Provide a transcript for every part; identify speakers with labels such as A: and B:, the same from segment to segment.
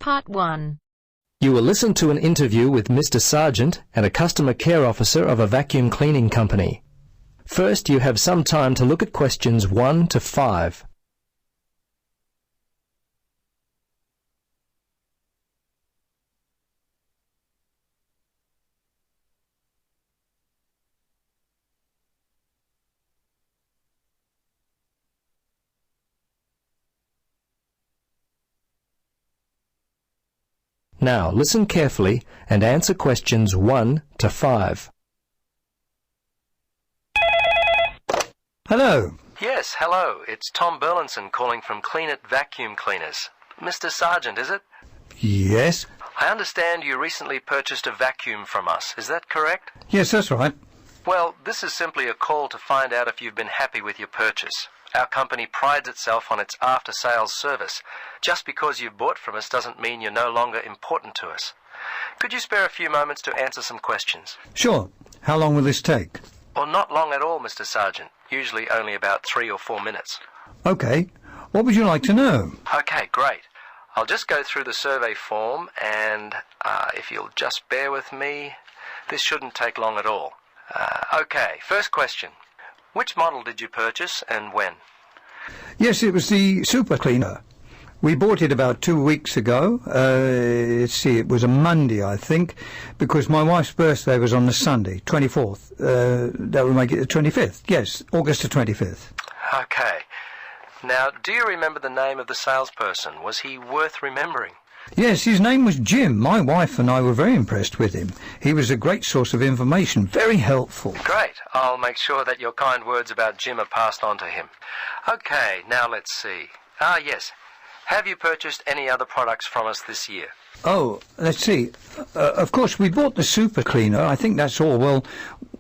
A: Part 1.
B: You will listen to an interview with Mr. Sargent and a customer care officer of a vacuum cleaning company. First, you have some time to look at questions 1 to 5. Now, listen carefully and answer questions 1 to 5. Hello.
C: Yes, hello. It's Tom Burlinson calling from Clean It Vacuum Cleaners. Mr. Sargent, is it?
D: Yes.
C: I understand you recently purchased a vacuum from us. Is that correct?
D: Yes, that's right.
C: Well, this is simply a call to find out if you've been happy with your purchase. Our company prides itself on its after-sales service. Just because you've bought from us doesn't mean you're no longer important to us. Could you spare a few moments to answer some questions?
D: Sure. How long will this take?
C: Well, not long at all, Mr. Sargent. Usually only about 3 or 4 minutes.
D: Okay. What would you like to know?
C: Okay, great. I'll just go through the survey form and, if you'll just bear with me, this shouldn't take long at all. Okay, first question. Which model did you purchase and when?
D: Yes, it was the super cleaner. We bought it about 2 weeks ago. Let's see, it was a Monday, I think, because my wife's birthday was on the Sunday, 24th. That would make it the 25th. Yes, August the 25th.
C: Okay. Now, do you remember the name of the salesperson? Was he worth remembering?
D: Yes, his name was Jim. My wife and I were very impressed with him. He was a great source of information, very helpful.
C: Great. I'll make sure that your kind words about Jim are passed on to him. Okay, now let's see. Yes. Have you purchased any other products from us this year?
D: Oh, let's see. Of course, we bought the super cleaner. I think that's all. Well,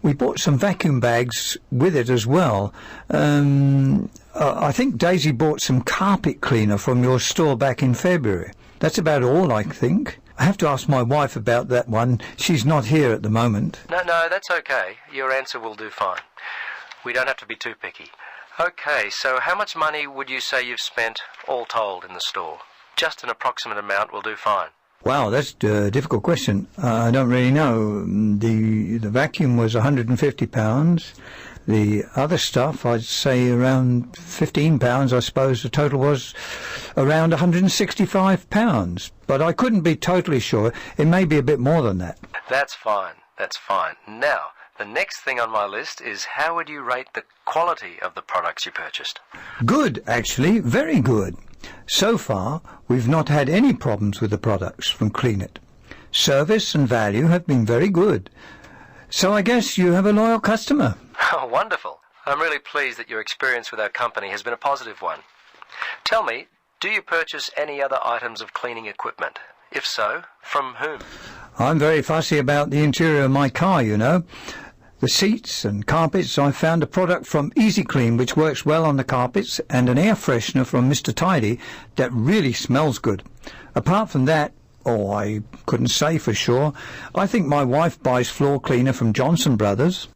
D: we bought some vacuum bags with it as well. I think Daisy bought some carpet cleaner from your store back in February. That's about all, I think. I have to ask my wife about that one. She's not here at the moment.
C: No, that's okay. Your answer will do fine. We don't have to be too picky. Okay, so how much money would you say you've spent, all told, in the store? Just an approximate amount will do fine.
D: Wow, that's a difficult question. I don't really know. The vacuum was £150. The other stuff, I'd say around £15, I suppose. The total was around £165. But I couldn't be totally sure. It may be a bit more than that.
C: That's fine. Now, the next thing on my list is how would you rate the quality of the products you purchased?
D: Good, actually. Very good. So far, we've not had any problems with the products from Clean It. Service and value have been very good. So I guess you have a loyal customer.
C: Oh, wonderful. I'm really pleased that your experience with our company has been a positive one. Tell me, do you purchase any other items of cleaning equipment? If so, from whom?
D: I'm very fussy about the interior of my car, you know. The seats and carpets, I found a product from Easy Clean which works well on the carpets, and an air freshener from Mr. Tidy that really smells good. Apart from that, I couldn't say for sure. I think my wife buys floor cleaner from Johnson Brothers.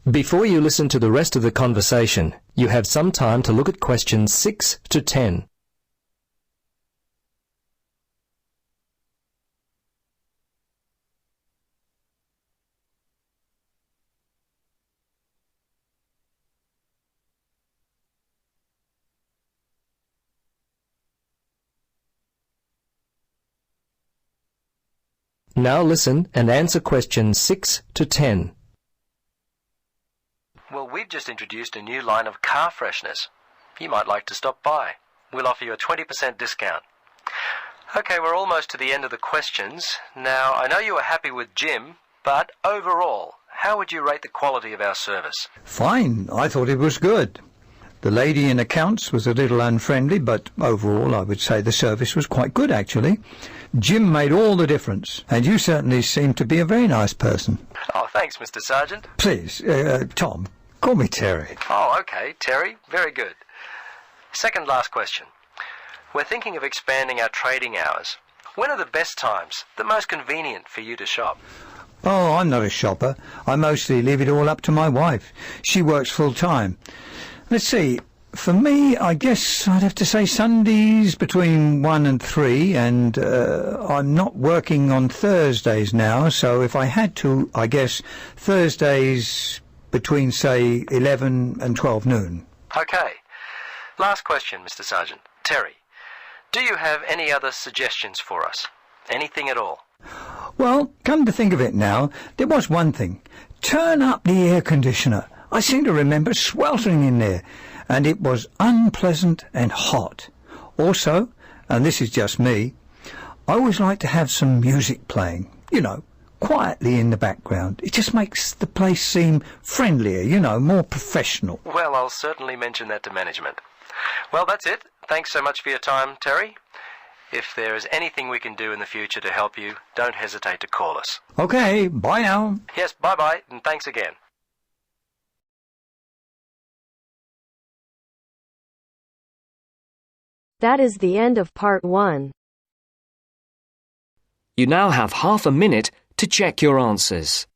B: Before you listen to the rest of the conversation, you have some time to look at questions 6 to 10. Now listen and answer questions 6 to 10.
C: Well, we've just introduced a new line of car fresheners. You might like to stop by. We'll offer you a 20% discount. Okay, we're almost to the end of the questions. Now, I know you were happy with Jim, but overall, how would you rate the quality of our service?
D: Fine. I thought it was good. The lady in accounts was a little unfriendly, but overall I would say the service was quite good, actually. Jim made all the difference, and you certainly seem to be a very nice person.
C: Oh, thanks, Mr. Sargent.
D: Please, Tom, call me Terry.
C: Oh, okay, Terry. Very good. Second last question. We're thinking of expanding our trading hours. When are the best times, the most convenient for you to shop?
D: Oh, I'm not a shopper. I mostly leave it all up to my wife. She works full time. Let's see, For me, I guess I'd have to say Sundays between 1 and 3, and I'm not working on Thursdays now, so if I had to, I guess Thursdays between, say, 11 and 12 noon.
C: Okay. Last question, Mr. Sargent. Terry, do you have any other suggestions for us? Anything at all?
D: Well, come to think of it now, there was one thing. Turn up the air conditioner. I seem to remember sweltering in there, and it was unpleasant and hot. Also, and this is just me, I always like to have some music playing, quietly in the background. It just makes the place seem friendlier, more professional.
C: Well, I'll certainly mention that to management. Well, that's it. Thanks so much for your time, Terry. If there is anything we can do in the future to help you, don't hesitate to call us.
D: Okay, bye now.
C: Yes, bye-bye, and thanks again.
A: That is the end of part 1.
E: You now have half a minute to check your answers.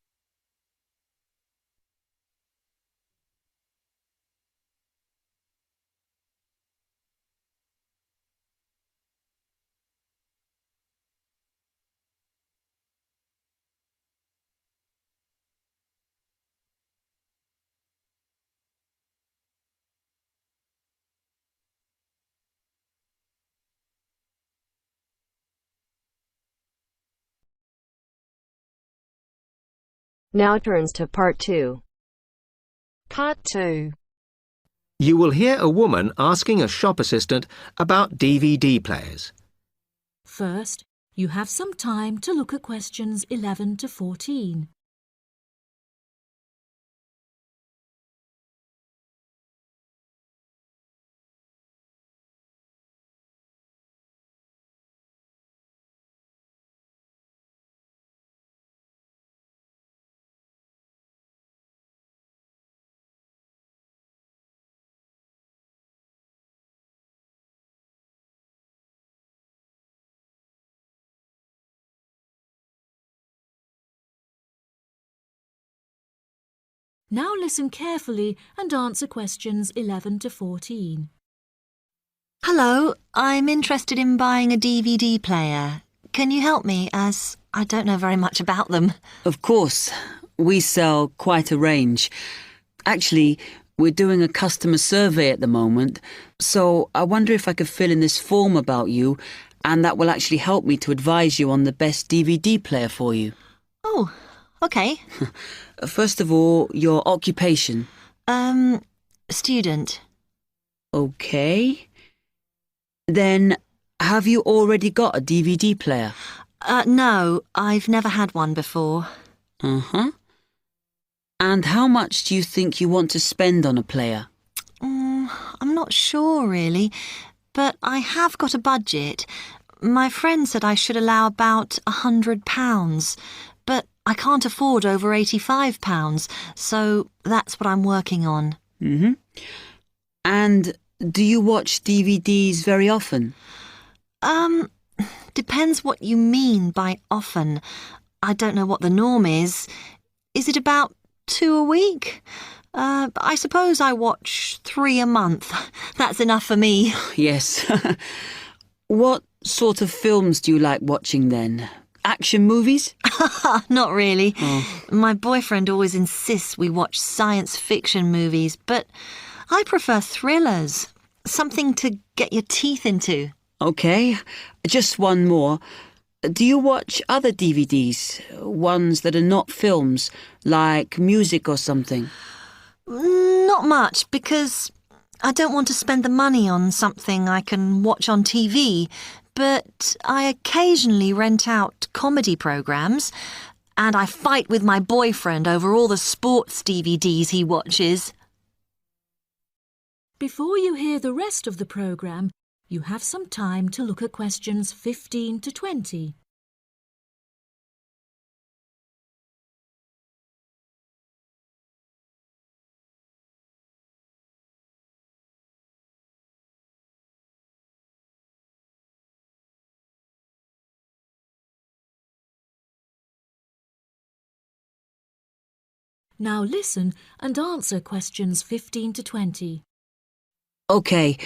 A: Now turns to part 2.
F: Part 2.
G: You will hear a woman asking a shop assistant about DVD players.
F: First, you have some time to look at questions 11 to 14. Now listen carefully and answer questions 11 to 14.
H: Hello, I'm interested in buying a DVD player. Can you help me, as I don't know very much about them?
I: Of course. We sell quite a range. Actually, we're doing a customer survey at the moment, so I wonder if I could fill in this form about you, and that will actually help me to advise you on the best DVD player for you.
H: Oh, okay.
I: First of all, your occupation.
H: Student.
I: Okay. Then, have you already got a DVD player?
H: No, I've never had one before.
I: Uh-huh. And how much do you think you want to spend on a player?
H: I'm not sure, really, but I have got a budget. My friend said I should allow about £100, but I can't afford over £85, so that's what I'm working on.
I: Mm-hmm. And do you watch DVDs very often?
H: Depends what you mean by often. I don't know what the norm is. Is it about 2 a week? I suppose I watch 3 a month. That's enough for me.
I: Yes. What sort of films do you like watching then? Action movies?
H: Not really.
I: Oh.
H: My boyfriend always insists we watch science fiction movies, but I prefer thrillers. Something to get your teeth into.
I: Okay, just one more. Do you watch other DVDs? Ones that are not films, like music or something?
H: Not much, because I don't want to spend the money on something I can watch on TV, but I occasionally rent out comedy programmes, and I fight with my boyfriend over all the sports DVDs he watches.
F: Before you hear the rest of the programme, you have some time to look at questions 15 to 20. Now listen and answer questions 15 to 20.
I: OK,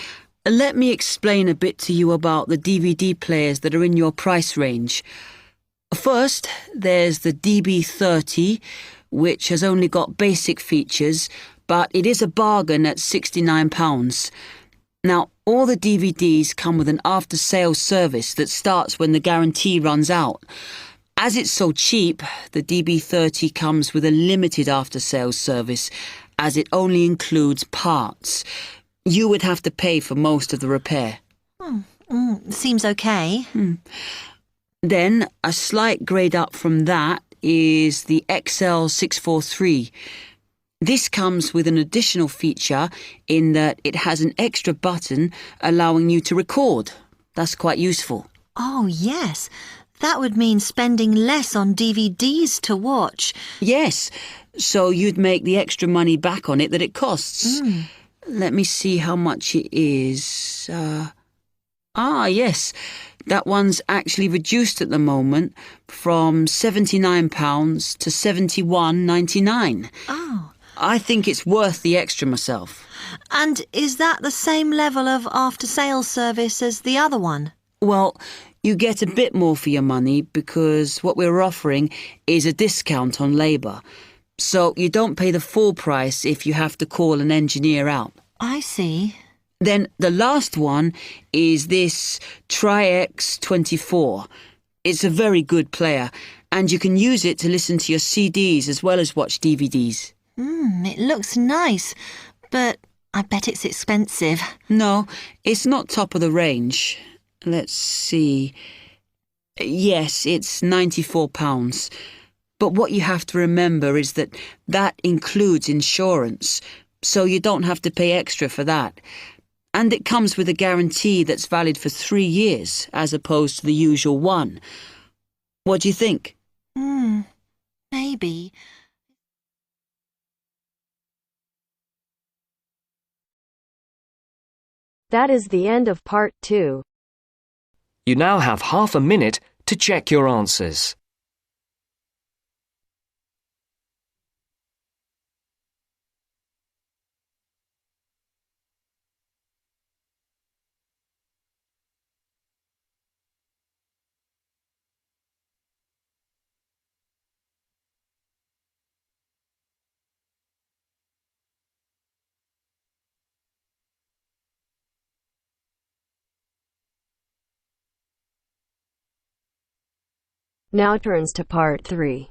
I: let me explain a bit to you about the DVD players that are in your price range. First, there's the DB30, which has only got basic features, but it is a bargain at £69. Now, all the DVDs come with an after-sales service that starts when the guarantee runs out. As it's so cheap, the DB30 comes with a limited after-sales service, as it only includes parts. You would have to pay for most of the repair.
H: Seems okay.
I: Then, a slight grade up from that is the XL643. This comes with an additional feature in that it has an extra button allowing you to record. That's quite useful.
H: Oh, yes. That would mean spending less on DVDs to watch.
I: Yes, so you'd make the extra money back on it that it costs. Let me see how much it is. Yes, that one's actually reduced at the moment from £79 to £71.99.
H: Oh.
I: I think it's worth the extra myself.
H: And is that the same level of after-sales service as the other one?
I: Well, you get a bit more for your money because what we're offering is a discount on labour. So you don't pay the full price if you have to call an engineer out.
H: I see.
I: Then the last one is this Tri-X24. It's a very good player, and you can use it to listen to your CDs as well as watch DVDs.
H: It looks nice, but I bet it's expensive.
I: No, it's not top of the range. Let's see. Yes, it's £94. But what you have to remember is that that includes insurance, so you don't have to pay extra for that. And it comes with a guarantee that's valid for 3 years, as opposed to the usual one. What do you think?
H: Maybe.
A: That is the end of part 2.
E: You now have half a minute to check your answers.
A: Now turns to part 3.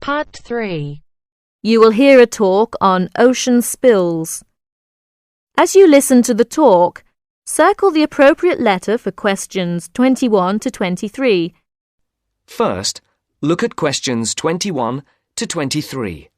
F: Part 3. You will hear a talk on ocean spills. As you listen to the talk, circle the appropriate letter for questions 21 to 23.
E: First, look at questions 21 to 23.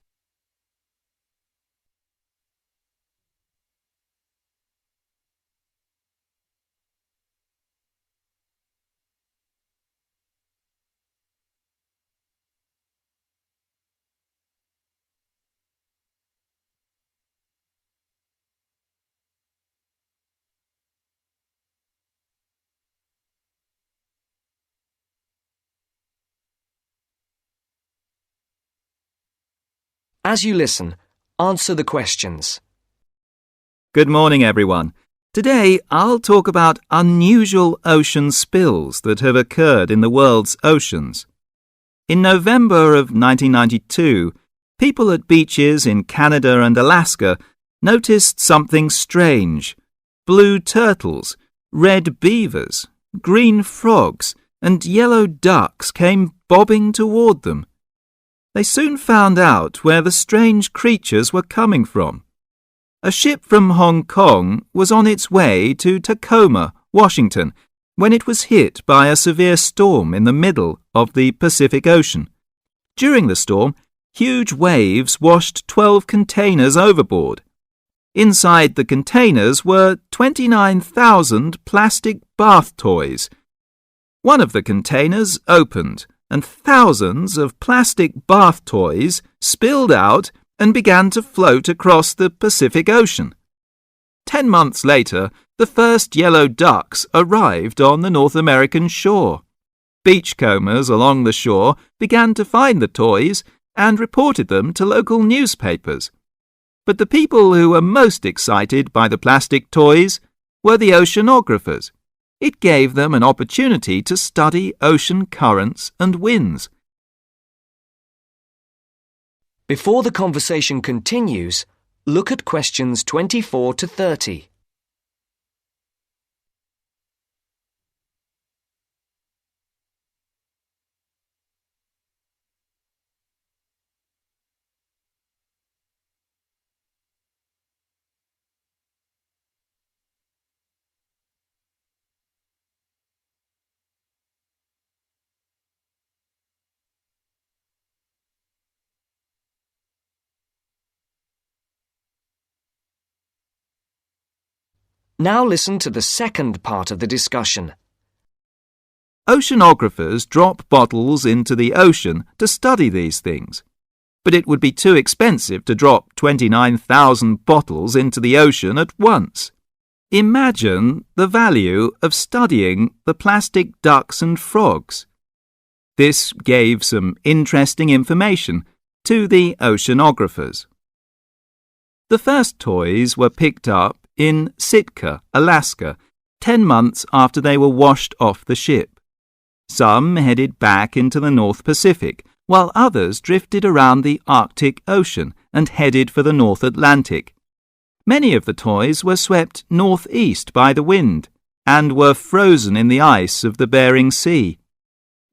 E: As you listen, answer the questions.
J: Good morning, everyone. Today, I'll talk about unusual ocean spills that have occurred in the world's oceans. In November of 1992, people at beaches in Canada and Alaska noticed something strange. Blue turtles, red beavers, green frogs, and yellow ducks came bobbing toward them. They soon found out where the strange creatures were coming from. A ship from Hong Kong was on its way to Tacoma, Washington, when it was hit by a severe storm in the middle of the Pacific Ocean. During the storm, huge waves washed 12 containers overboard. Inside the containers were 29,000 plastic bath toys. One of the containers opened, and thousands of plastic bath toys spilled out and began to float across the Pacific Ocean. 10 months later, the first yellow ducks arrived on the North American shore. Beachcombers along the shore began to find the toys and reported them to local newspapers. But the people who were most excited by the plastic toys were the oceanographers. It gave them an opportunity to study ocean currents and winds.
E: Before the conversation continues, look at questions 24 to 30. Now listen to the second part of the discussion.
J: Oceanographers drop bottles into the ocean to study these things. But it would be too expensive to drop 29,000 bottles into the ocean at once. Imagine the value of studying the plastic ducks and frogs. This gave some interesting information to the oceanographers. The first toys were picked up in Sitka, Alaska, 10 months after they were washed off the ship. Some headed back into the North Pacific, while others drifted around the Arctic Ocean and headed for the North Atlantic. Many of the toys were swept northeast by the wind and were frozen in the ice of the Bering Sea.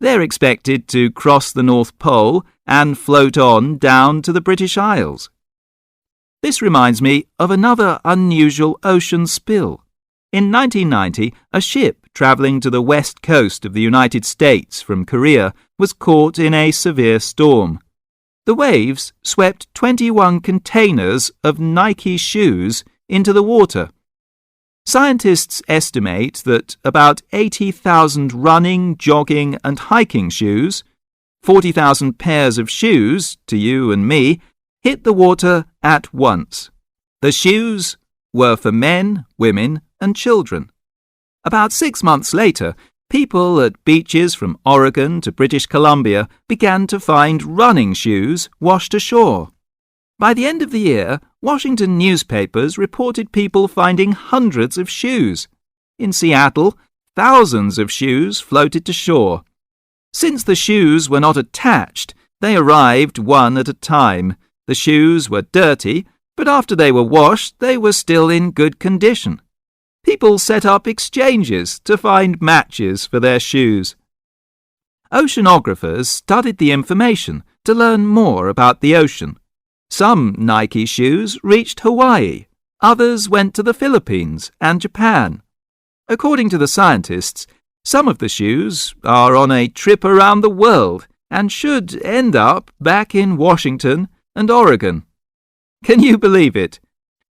J: They're expected to cross the North Pole and float on down to the British Isles. This reminds me of another unusual ocean spill. In 1990, a ship travelling to the west coast of the United States from Korea was caught in a severe storm. The waves swept 21 containers of Nike shoes into the water. Scientists estimate that about 80,000 running, jogging and hiking shoes, 40,000 pairs of shoes, to you and me, hit the water at once. The shoes were for men, women and children. About 6 months later, people at beaches from Oregon to British Columbia began to find running shoes washed ashore. By the end of the year, Washington newspapers reported people finding hundreds of shoes. In Seattle, thousands of shoes floated to shore. Since the shoes were not attached, they arrived one at a time. The shoes were dirty, but after they were washed, they were still in good condition. People set up exchanges to find matches for their shoes. Oceanographers studied the information to learn more about the ocean. Some Nike shoes reached Hawaii, others went to the Philippines and Japan. According to the scientists, some of the shoes are on a trip around the world and should end up back in Washington and Oregon. Can you believe it?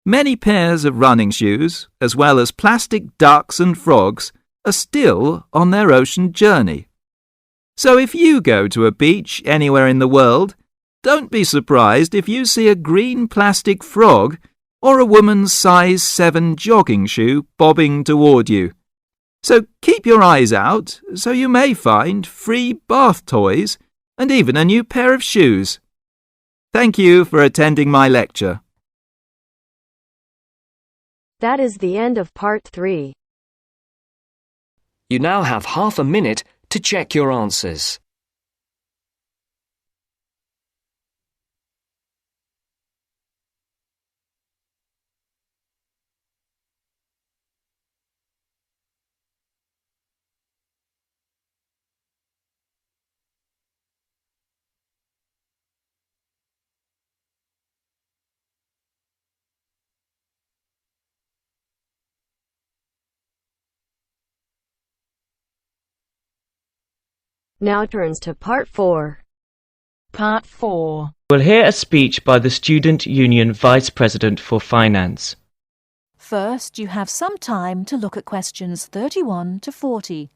J: Many pairs of running shoes, as well as plastic ducks and frogs, are still on their ocean journey. So if you go to a beach anywhere in the world, don't be surprised if you see a green plastic frog or a woman's size 7 jogging shoe bobbing toward you. So keep your eyes out, so you may find free bath toys and even a new pair of shoes. Thank you for attending my lecture.
A: That is the end of part 3.
E: You now have half a minute to check your answers.
A: Now turns to part 4.
K: Part 4. We'll hear a speech by the Student Union Vice President for Finance.
L: First, you have some time to look at questions 31 to 40.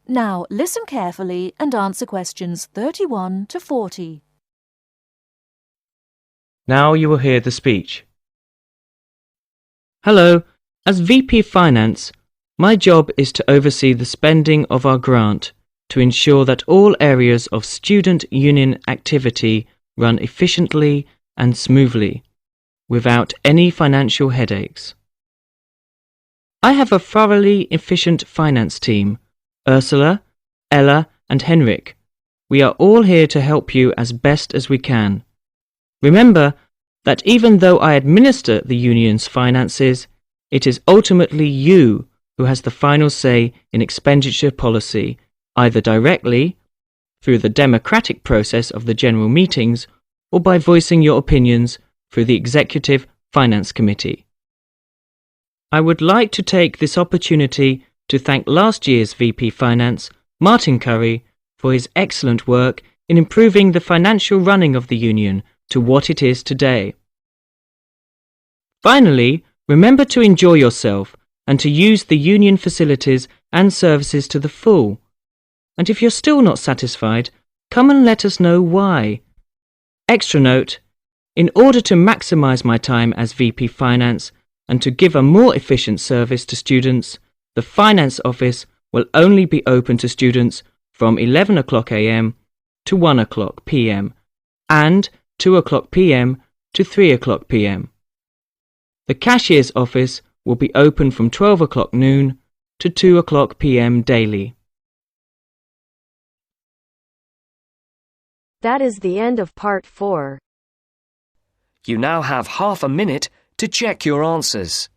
L: Now listen carefully and answer questions 31 to 40.
K: Now you will hear the speech. Hello, as VP Finance, my job is to oversee the spending of our grant to ensure that all areas of student union activity run efficiently and smoothly, without any financial headaches. I have a thoroughly efficient finance team, Ursula, Ella and Henrik. We are all here to help you as best as we can. Remember that even though I administer the union's finances, it is ultimately you who has the final say in expenditure policy, either directly, through the democratic process of the general meetings, or by voicing your opinions through the Executive Finance Committee. I would like to take this opportunity to thank last year's VP Finance, Martin Curry, for his excellent work in improving the financial running of the union to what it is today. Finally, remember to enjoy yourself and to use the union facilities and services to the full. And if you're still not satisfied, come and let us know why. Extra note, in order to maximise my time as VP Finance and to give a more efficient service to students, the Finance Office will only be open to students from 11 o'clock a.m. to 1 o'clock p.m. and 2 o'clock p.m. to 3 o'clock p.m. The Cashier's Office will be open from 12 o'clock noon to 2 o'clock p.m. daily.
A: That is the end of part 4.
E: You now have half a minute to check your answers.